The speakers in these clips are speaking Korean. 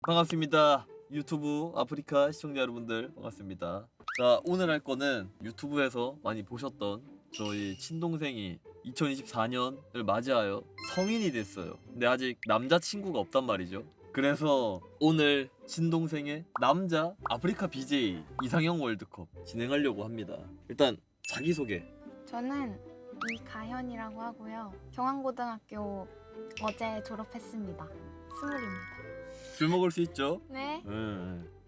반갑습니다. 유튜브 아프리카 시청자 여러분들 반갑습니다. 자, 오늘 할 거는 유튜브에서 많이 보셨던 저희 친동생이 2024년을 맞이하여 성인이 됐어요. 근데 아직 남자친구가 없단 말이죠. 그래서 오늘 친동생의 남자 아프리카 BJ 이상형 월드컵 진행하려고 합니다. 일단 자기소개. 저는 이가현이라고 하고요. 경안고등학교 어제 졸업했습니다. 20입니다. 술 먹을 수 있죠? 네.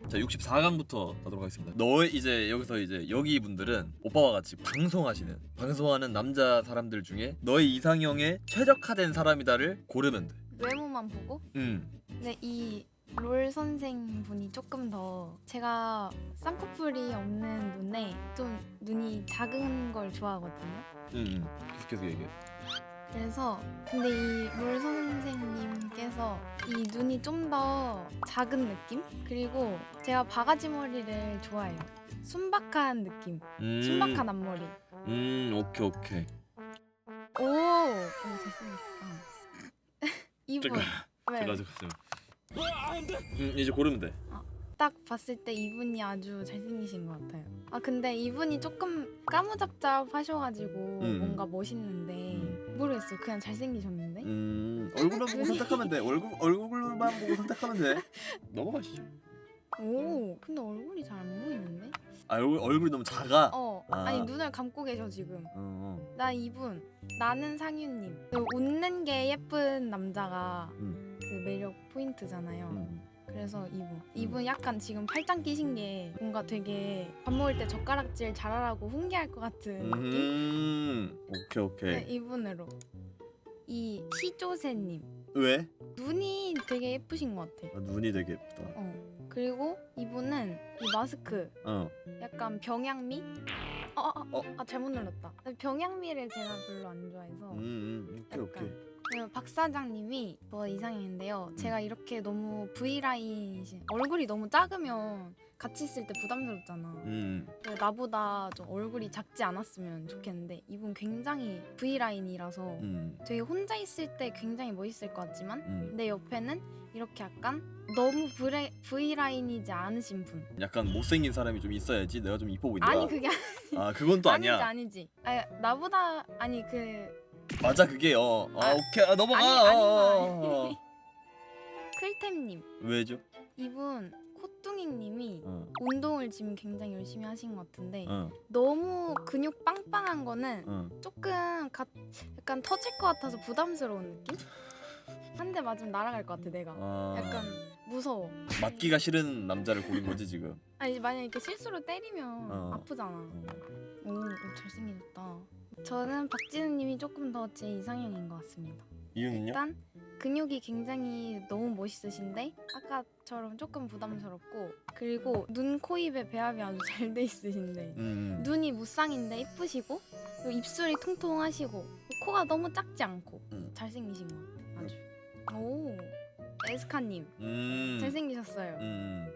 자, 64강부터 가도록 하겠습니다. 너 이제 여기서 이제 여기 분들은 오빠와 같이 방송하는 남자 사람들 중에 너의 이상형에 최적화된 사람이다를 고르면 돼. 외모만 보고? 근데 이 롤 선생분이 조금 더 제가 쌍꺼풀이 없는 눈에 좀 눈이 작은 걸 좋아하거든요. 계속 얘기해. 그래서 근데 이 롤 선생님께서 이 눈이 좀 더 작은 느낌? 그리고 제가 바가지 머리를 좋아해요. 순박한 느낌. 순박한 앞머리. 오케이. 오, 잘생겼다. 이분. 왜? 이제 고르면 돼. 딱 봤을 때 이분이 아주 잘생기신 것 같아요. 아 근데 이분이 조금 까무잡잡하셔가지고 뭔가 멋있는데 모르겠어요. 그냥 잘생기셨는데. 얼굴만 보고 선택하면 돼. 얼굴만 보고 선택하면 돼. 넘어가시죠. 오, 근데 얼굴이 잘 안 보이는데? 아, 얼굴이 너무 작아. 아니 눈을 감고 계셔 지금. 나 이분 나는 상윤님. 그 웃는 게 예쁜 남자가 그 매력 포인트잖아요. 그래서 이분 약간 지금 팔짱 끼신 게 뭔가 되게 밥 먹을 때 젓가락질 잘하라고 훈계할 것 같은 느낌? 오케이. 네, 이분으로. 이 시조새님 왜? 눈이 되게 예쁘신 것 같아. 눈이 되게 예쁘다. 그리고 이분은 이 마스크 약간 병양미? 잘못 눌렀다. 병양미를 제가 별로 안 좋아해서. 오케이. 그 박 사장님이 저 이상형인데요. 제가 이렇게 너무 V라인이신 얼굴이 너무 작으면 같이 있을 때 부담스럽잖아. 나보다 좀 얼굴이 작지 않았으면 좋겠는데 이분 굉장히 V라인이라서 되게 혼자 있을 때 굉장히 멋있을 것 같지만 내 옆에는 이렇게 약간 너무 V라인이지 않으신 분. 약간 못생긴 사람이 좀 있어야지 내가 좀 이뻐 보인다. 아니 그게 그건 또 아니야. 아니지. 나보다 아니 맞아 그게 오케이. 넘어가. 아니. 클템님. 왜죠? 이분 코뚱이님이 운동을 지금 굉장히 열심히 하신 것 같은데 너무 근육 빵빵한 거는 조금 약간 터질 것 같아서 부담스러운 느낌? 한 대 맞으면 날아갈 것 같아 내가. 약간 무서워. 맞기가 싫은 남자를 고른 거지 지금. 아니 만약에 이렇게 실수로 때리면 아프잖아. 오 잘생겼다. 저는 박진우님이 조금 더 제 이상형인 것 같습니다. 이유는요? 일단 근육이 굉장히 너무 멋있으신데 아까처럼 조금 부담스럽고 그리고 눈, 코, 입의 배합이 아주 잘 돼 있으신데 눈이 무쌍인데 이쁘시고 그리고 입술이 통통하시고 코가 너무 작지 않고 잘생기신 것 같아요. 아주. 오 에스카님 잘생기셨어요.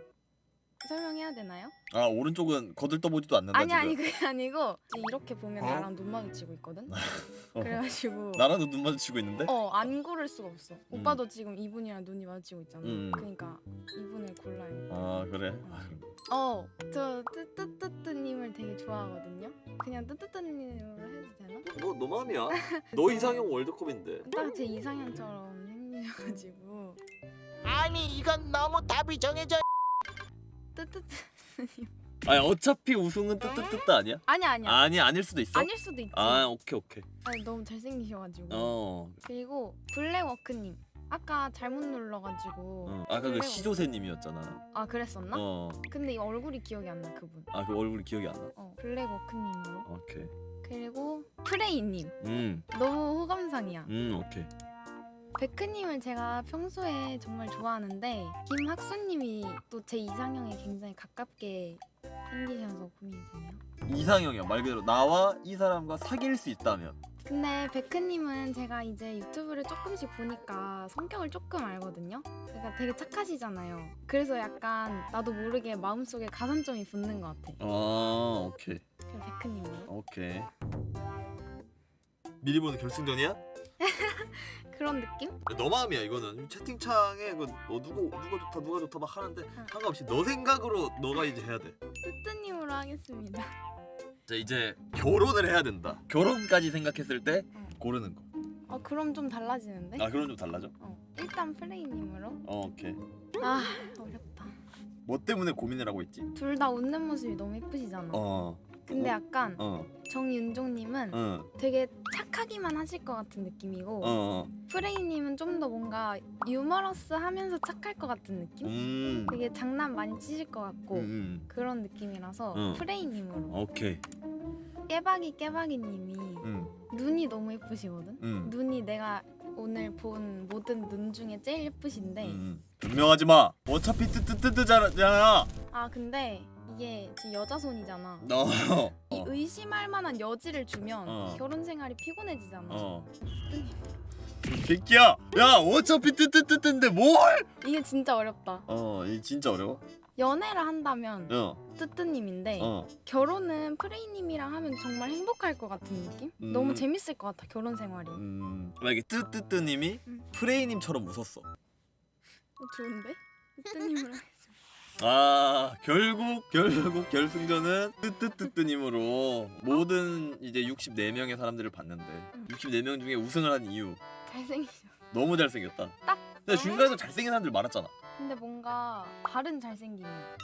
설명해야 되나요? 오른쪽은 거들떠보지도 않는다. 아니 그게 아니고 이렇게 보면 나랑 눈 마주치고 있거든. 그래가지고 나랑도 눈 마주치고 있는데? 안 고를 수가 없어. 오빠도 지금 이분이랑 눈이 마주치고 있잖아. 그러니까 이분을 골라요. 그래? 저 뜨뜨뜨뜨님을 되게 좋아하거든요. 그냥 뜨뜨뜨님으로 해도 되나? 너 마음이야. 너 이상형 월드컵인데. 딱 제 이상형처럼 생기셔가지고 아니 이건 너무 답이 정해져. 뜨뜨뜨님. 아니 어차피 우승은 뜨뜨뜨뜨 아니야? 아니야. 아닐 수도 있어? 아닐 수도 있지. 오케이. 아니, 너무 잘생기셔가지고. 그리고 블랙워크님. 아까 잘못 눌러가지고. 아까 그 시조새님이었잖아. 그랬었나? 근데 이 얼굴이 기억이 안 나 그분. 그 얼굴이 기억이 안 나? 블랙워크님으로. 오케이. 그리고 프레이님. 너무 호감상이야. 오케이. 베크님을 제가 평소에 정말 좋아하는데 김학수님이 또 제 이상형에 굉장히 가깝게 생기셔서 고민이 되네요. 이상형이야. 말 그대로 나와 이 사람과 사귈 수 있다면. 근데 베크님은 제가 이제 유튜브를 조금씩 보니까 성격을 조금 알거든요. 그러니까 되게 착하시잖아요. 그래서 약간 나도 모르게 마음속에 가산점이 붙는 것 같아. 오케이. 그래서 베크님으로. 오케이. 미리 보는 결승전이야? 그런 느낌? 너 마음이야 이거는. 채팅창에 누가 좋다 막 하는데 상관없이 너 생각으로 너가 이제 해야 돼. 뜨뜨님으로 하겠습니다. 자 이제 결혼을 해야 된다. 결혼까지 생각했을 때 고르는 거. 그럼 좀 달라지는데? 아 그럼 좀 달라져? 일단 프레이님으로. 오케이. 아 어렵다. 뭐 때문에 고민을 하고 있지? 둘 다 웃는 모습이 너무 예쁘시잖아. 근데 약간 정윤종님은 되게 착하기만 하실 것 같은 느낌이고 프레이님은 좀 더 뭔가 유머러스하면서 착할 것 같은 느낌? 되게 장난 많이 치실 것 같고 그런 느낌이라서 프레이님으로. 오케이. 깨박이님이 눈이 너무 예쁘시거든? 눈이 내가 오늘 본 모든 눈 중에 제일 예쁘신데 변명하지 마. 어차피 뜨뜨뜨뜨잖아. 아 근데 이게 지금 여자 손이잖아. 이 의심할 만한 여지를 주면 결혼 생활이 피곤해지잖아. 이 새끼야. 야 어차피 뜨뜨뜨뜨인데 뭘? 이게 진짜 어렵다. 이 진짜 어려워. 연애를 한다면 뜨뜨님인데 결혼은 프레이님이랑 하면 정말 행복할 것 같은 느낌? 너무 재밌을 것 같아 결혼 생활이. 만약에 뜨뜨뜨님이 프레이님처럼 웃었어. 좋은데? 뜨뜨님으로 하겠습니다. 아 결국 결승전은 뜨뜨뜨뜨님으로 모든 이제 64명의 사람들을 봤는데 64명 중에 우승을 한 이유 잘생기죠. 너무 잘생겼다. 딱. 근데 중간에도 잘생긴 사람들 많았잖아. 근데 뭔가 다른 잘생김이야.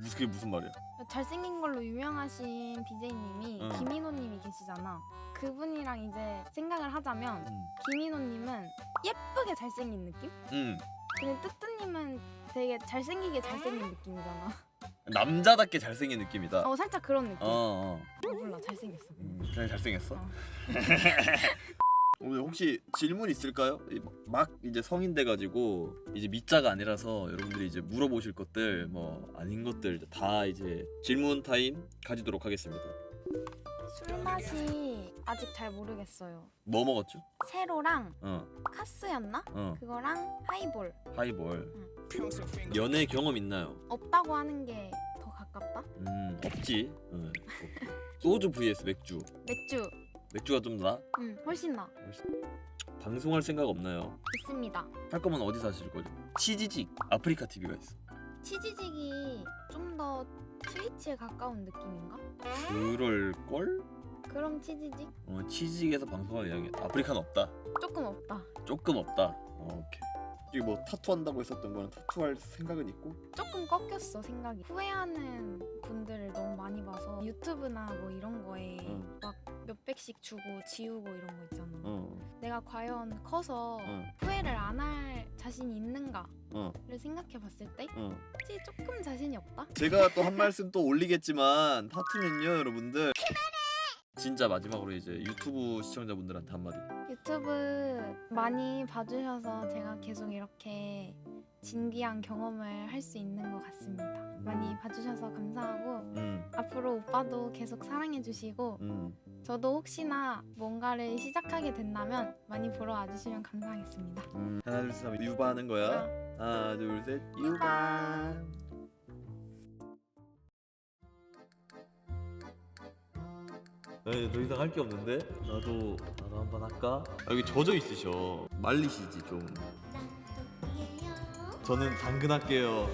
그게 무슨 말이야? 잘생긴 걸로 유명하신 BJ님이 김인호님이 계시잖아. 그분이랑 이제 생각을 하자면 김인호님은 예쁘게 잘생긴 느낌? 근데 뜨뜨님은 되게 잘생기게 잘생긴 느낌이잖아. 남자답게 잘생긴 느낌이다. 살짝 그런 느낌. 몰라 잘생겼어. 그냥 잘생겼어. 오늘 혹시 질문 있을까요? 막 이제 성인 돼가지고 이제 밑자가 아니라서 여러분들이 이제 물어보실 것들 뭐 아닌 것들 다 이제 질문 타임 가지도록 하겠습니다. 술 맛이 아직 잘 모르겠어요. 뭐 먹었죠? 세로랑 카스였나? 그거랑 하이볼. 하이볼. 연애 경험 있나요? 없다고 하는 게 더 가깝다? 없지. 소주 vs 맥주. 맥주가 좀 나? 훨씬 나. 방송할 생각 없나요? 있습니다. 할 거면 어디서 하실 거죠? 치지직 아프리카 TV가 있어. 치지직이 좀 더 트위치에 가까운 느낌인가? 그럴 걸? 그럼 치지직? 치직에서 방송할 이야기. 아프리카는 없다. 조금 없다. 조금 없다. 오케이. 이게 뭐 타투 한다고 했었던 거는 타투할 생각은 있고? 조금 꺾였어 생각이. 후회하는 분들을 너무 많이 봐서 유튜브나 뭐 이런 거에 막 몇백씩 주고 지우고 이런 거 있잖아. 내가 과연 커서 후회를 안 할 자신이 있는가를 생각해 봤을 때 혹시 조금 자신이 없다? 제가 또 한 말씀 또 올리겠지만 타투는요 여러분들 진짜 마지막으로 이제 유튜브 시청자분들한테 한마디. 유튜브 많이 봐주셔서 제가 계속 이렇게 진귀한 경험을 할 수 있는 것 같습니다. 많이 봐주셔서 감사하고 앞으로 오빠도 계속 사랑해주시고 저도 혹시나 뭔가를 시작하게 된다면 많이 보러 와주시면 감사하겠습니다. 하나 둘 셋 하면 유바 하는 거야. 하나 둘 셋 유바. 네, 더 이상 할 게 없는데 나도 한번 할까? 여기 젖어 있으셔. 말리시지 좀. 저는 당근 할게요.